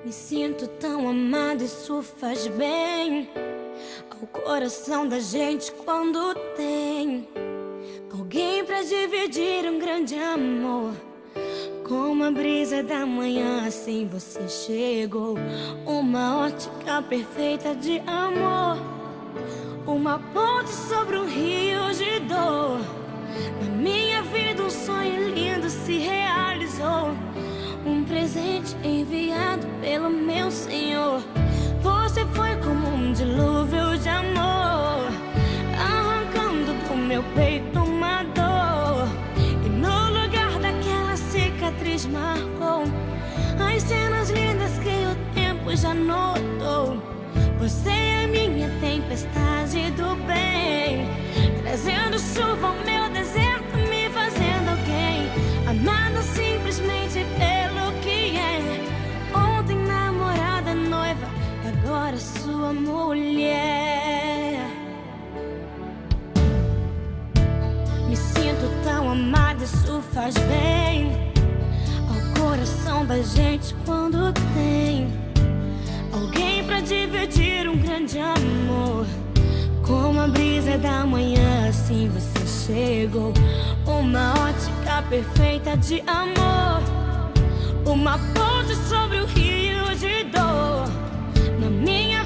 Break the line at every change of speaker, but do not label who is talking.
Me sinto tão amada, isso faz bem ao coração da gente quando tem alguém pra dividir um grande amor. Como a brisa da manhã, assim você chegou. Uma ótica perfeita de amor, uma ponte sobre um rio de dor. Na minha vida um sonho lindo se realizou, um presente enviado pelo meu Senhor. Você foi como um dilúvio de amor, arrancando do meu peito uma dor. E no lugar daquela cicatriz marcou as cenas lindas que o tempo já notou. Você é minha tempestade do bem, trazendo chuva ao meu deserto, me fazendo alguém amada simplesmente pelo que é. Ontem namorada, noiva, agora sua mulher. Me sinto tão amada, isso faz bem ao coração da gente quando tem alguém pra dividir um grande amor. Como a brisa da manhã, assim você chegou. Uma ótica perfeita de amor, uma ponte sobre o rio de dor. Na minha